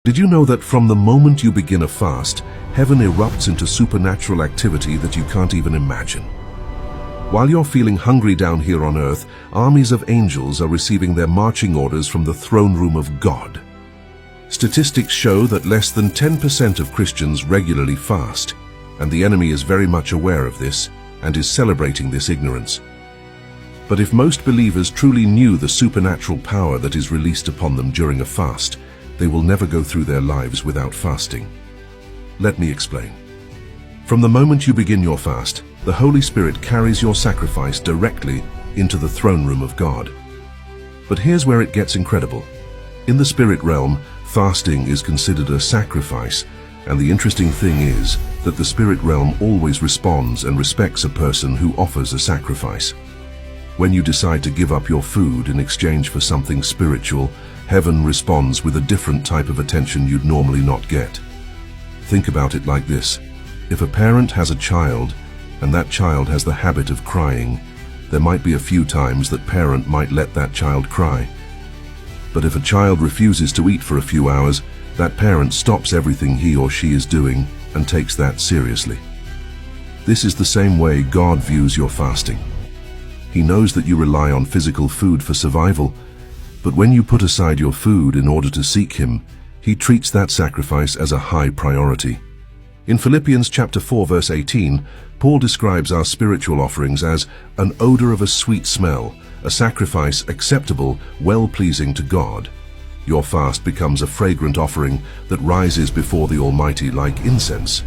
Did you know that from the moment you begin a fast, heaven erupts into supernatural activity that you can't even imagine? While you're feeling hungry down here on earth, armies of angels are receiving their marching orders from the throne room of God. Statistics show that less than 10% of Christians regularly fast, and the enemy is very much aware of this and is celebrating this ignorance. But if most believers truly knew the supernatural power that is released upon them during a fast, they will never go through their lives without fasting. Let me explain. From the moment you begin your fast, the Holy Spirit carries your sacrifice directly into the throne room of God. But here's where it gets incredible. In the spirit realm, fasting is considered a sacrifice, and the interesting thing is that the spirit realm always responds and respects a person who offers a sacrifice. When you decide to give up your food in exchange for something spiritual, heaven responds with a different type of attention you'd normally not get. Think about it like this. If a parent has a child, and that child has the habit of crying, there might be a few times that parent might let that child cry. But if a child refuses to eat for a few hours, that parent stops everything he or she is doing and takes that seriously. This is the same way God views your fasting. He knows that you rely on physical food for survival, but when you put aside your food in order to seek Him, He treats that sacrifice as a high priority. In Philippians chapter 4 verse 18, Paul describes our spiritual offerings as an odor of a sweet smell, a sacrifice acceptable, well-pleasing to God. Your fast becomes a fragrant offering that rises before the Almighty like incense.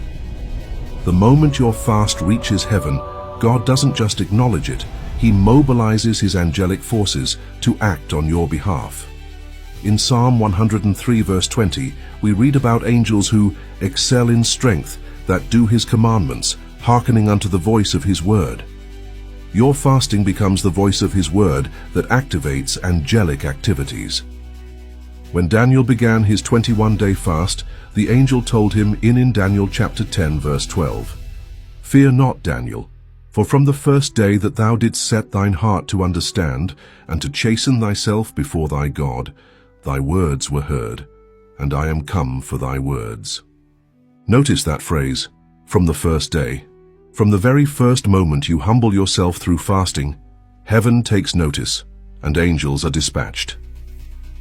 The moment your fast reaches heaven, God doesn't just acknowledge it, He mobilizes His angelic forces to act on your behalf. In Psalm 103 verse 20, we read about angels who excel in strength, that do His commandments, hearkening unto the voice of His word. Your fasting becomes the voice of His word that activates angelic activities. When Daniel began his 21-day fast, the angel told him in Daniel chapter 10 verse 12, "Fear not, Daniel, for from the first day that thou didst set thine heart to understand, and to chasten thyself before thy God, thy words were heard, and I am come for thy words." Notice that phrase, from the first day. From the very first moment you humble yourself through fasting, heaven takes notice, and angels are dispatched.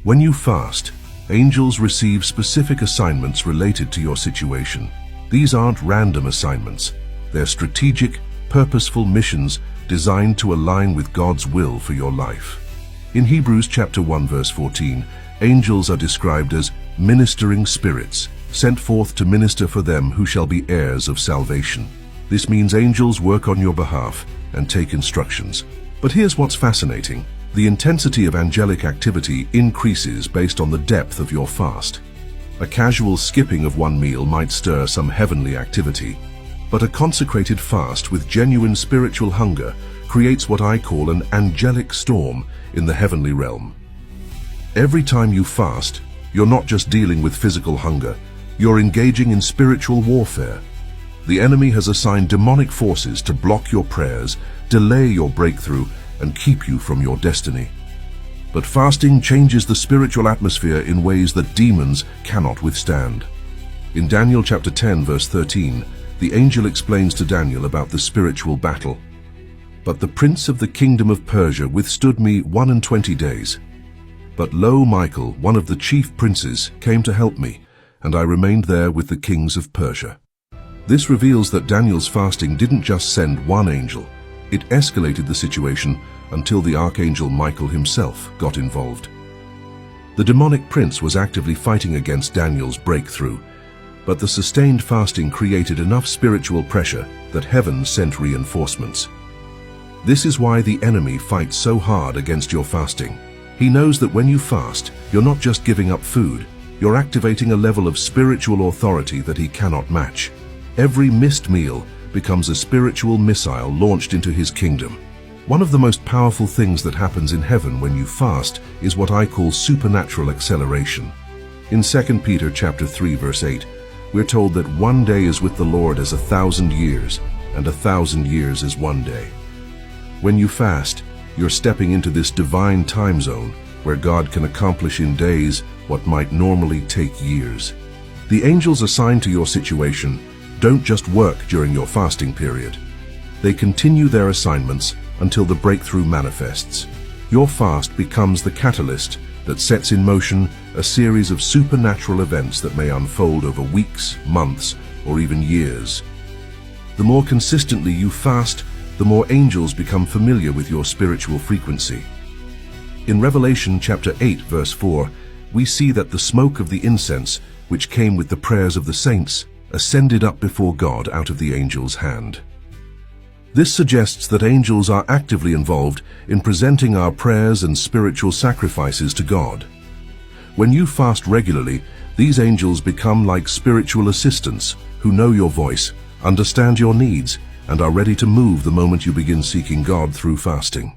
When you fast, angels receive specific assignments related to your situation. These aren't random assignments. They're strategic, purposeful missions designed to align with God's will for your life. In Hebrews chapter 1 verse 14, angels are described as ministering spirits, sent forth to minister for them who shall be heirs of salvation. This means angels work on your behalf and take instructions. But here's what's fascinating. The intensity of angelic activity increases based on the depth of your fast. A casual skipping of one meal might stir some heavenly activity, but a consecrated fast with genuine spiritual hunger creates what I call an angelic storm in the heavenly realm. Every time you fast, you're not just dealing with physical hunger, you're engaging in spiritual warfare. The enemy has assigned demonic forces to block your prayers, delay your breakthrough, and keep you from your destiny. But fasting changes the spiritual atmosphere in ways that demons cannot withstand. In Daniel chapter 10 verse 13, the angel explains to Daniel about the spiritual battle. "But the prince of the kingdom of Persia withstood me 21 days. But lo, Michael, one of the chief princes, came to help me, and I remained there with the kings of Persia." This reveals that Daniel's fasting didn't just send one angel. It escalated the situation until the archangel Michael himself got involved. The demonic prince was actively fighting against Daniel's breakthrough, but the sustained fasting created enough spiritual pressure that heaven sent reinforcements. This is why the enemy fights so hard against your fasting. He knows that when you fast, you're not just giving up food, you're activating a level of spiritual authority that he cannot match. Every missed meal becomes a spiritual missile launched into his kingdom. One of the most powerful things that happens in heaven when you fast is what I call supernatural acceleration. In 2 Peter chapter 3 verse 8, we're told that 1 day is with the Lord as 1,000 years, and 1,000 years is 1 day. When you fast, you're stepping into this divine time zone where God can accomplish in days what might normally take years. The angels assigned to your situation don't just work during your fasting period. They continue their assignments until the breakthrough manifests. Your fast becomes the catalyst that sets in motion a series of supernatural events that may unfold over weeks, months, or even years. The more consistently you fast, the more angels become familiar with your spiritual frequency. In Revelation chapter 8, verse 4, we see that the smoke of the incense, which came with the prayers of the saints, ascended up before God out of the angel's hand. This suggests that angels are actively involved in presenting our prayers and spiritual sacrifices to God. When you fast regularly, these angels become like spiritual assistants who know your voice, understand your needs, and are ready to move the moment you begin seeking God through fasting.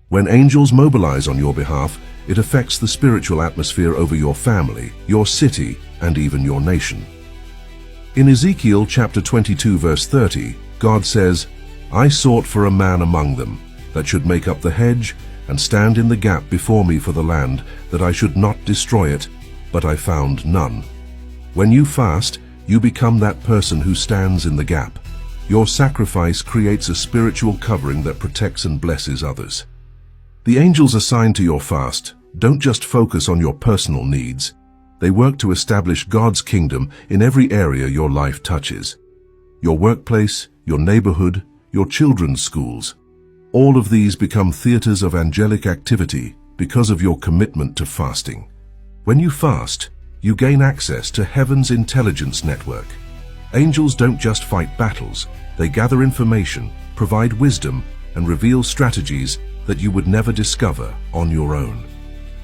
When angels mobilize on your behalf, it affects the spiritual atmosphere over your family, your city, and even your nation. In Ezekiel chapter 22, verse 30, God says, "I sought for a man among them that should make up the hedge and stand in the gap before me for the land, that I should not destroy it, but I found none." When you fast, you become that person who stands in the gap. Your sacrifice creates a spiritual covering that protects and blesses others. The angels assigned to your fast don't just focus on your personal needs. They work to establish God's kingdom in every area your life touches. Your workplace, your neighborhood, your children's schools. All of these become theaters of angelic activity because of your commitment to fasting. When you fast, you gain access to heaven's intelligence network. Angels don't just fight battles, they gather information, provide wisdom, and reveal strategies that you would never discover on your own.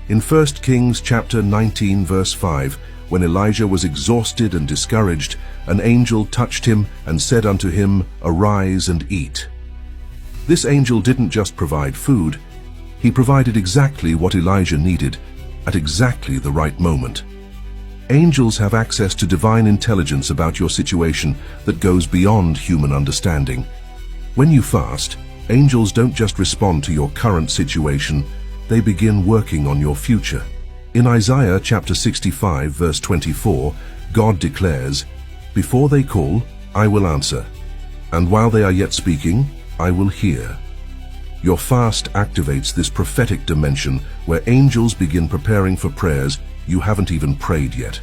In 1 Kings chapter 19, verse 5, when Elijah was exhausted and discouraged, an angel touched him and said unto him, "Arise and eat." This angel didn't just provide food, he provided exactly what Elijah needed at exactly the right moment. Angels have access to divine intelligence about your situation that goes beyond human understanding. When you fast, angels don't just respond to your current situation, they begin working on your future. In Isaiah chapter 65, verse 24, God declares, "Before they call, I will answer, and while they are yet speaking, I will hear." Your fast activates this prophetic dimension where angels begin preparing for prayers you haven't even prayed yet.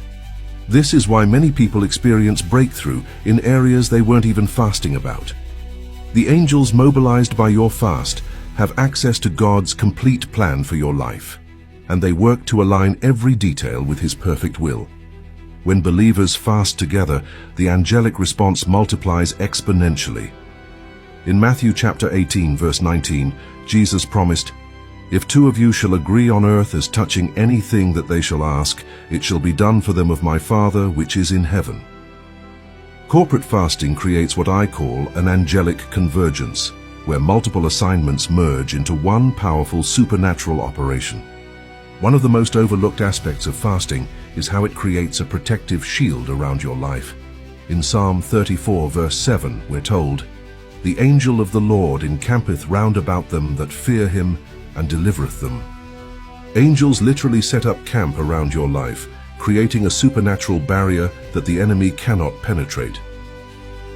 This is why many people experience breakthrough in areas they weren't even fasting about. The angels mobilized by your fast have access to God's complete plan for your life, and they work to align every detail with His perfect will. When believers fast together, the angelic response multiplies exponentially. In Matthew chapter 18, verse 19, Jesus promised, "If two of you shall agree on earth as touching anything that they shall ask, it shall be done for them of my Father which is in heaven." Corporate fasting creates what I call an angelic convergence, where multiple assignments merge into one powerful supernatural operation. One of the most overlooked aspects of fasting is how it creates a protective shield around your life. In Psalm 34, verse 7, we're told, "The angel of the Lord encampeth round about them that fear him, and delivereth them." Angels literally set up camp around your life, creating a supernatural barrier that the enemy cannot penetrate.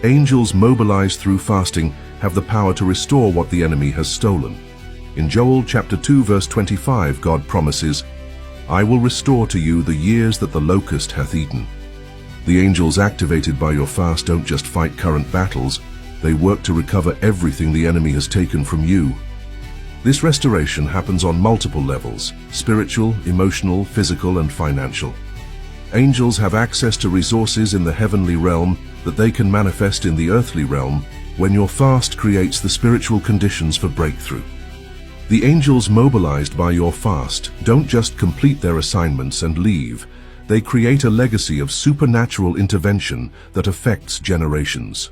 Angels mobilized through fasting have the power to restore what the enemy has stolen. In Joel chapter 2, verse 25, God promises, "I will restore to you the years that the locust hath eaten." The angels activated by your fast don't just fight current battles, they work to recover everything the enemy has taken from you. This restoration happens on multiple levels: spiritual, emotional, physical, and financial. Angels have access to resources in the heavenly realm that they can manifest in the earthly realm when your fast creates the spiritual conditions for breakthrough. The angels mobilized by your fast don't just complete their assignments and leave, they create a legacy of supernatural intervention that affects generations.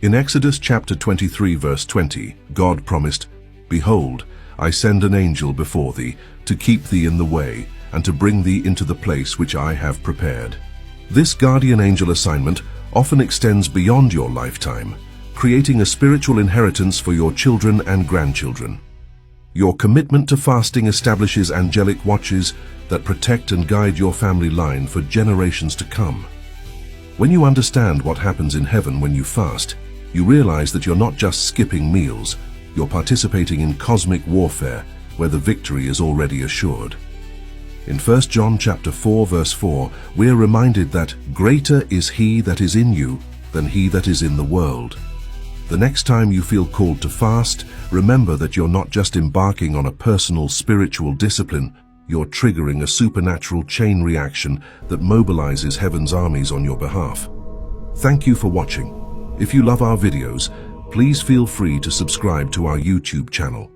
In Exodus chapter 23, verse 20, God promised, "Behold, I send an angel before thee, to keep thee in the way, and to bring thee into the place which I have prepared." This guardian angel assignment often extends beyond your lifetime, creating a spiritual inheritance for your children and grandchildren. Your commitment to fasting establishes angelic watches that protect and guide your family line for generations to come. When you understand what happens in heaven when you fast, you realize that you're not just skipping meals, you're participating in cosmic warfare where the victory is already assured. In 1 John chapter 4 verse 4, we're reminded that greater is he that is in you than he that is in the world. The next time you feel called to fast, remember that you're not just embarking on a personal spiritual discipline, you're triggering a supernatural chain reaction that mobilizes heaven's armies on your behalf. Thank you for watching. If you love our videos, please feel free to subscribe to our YouTube channel.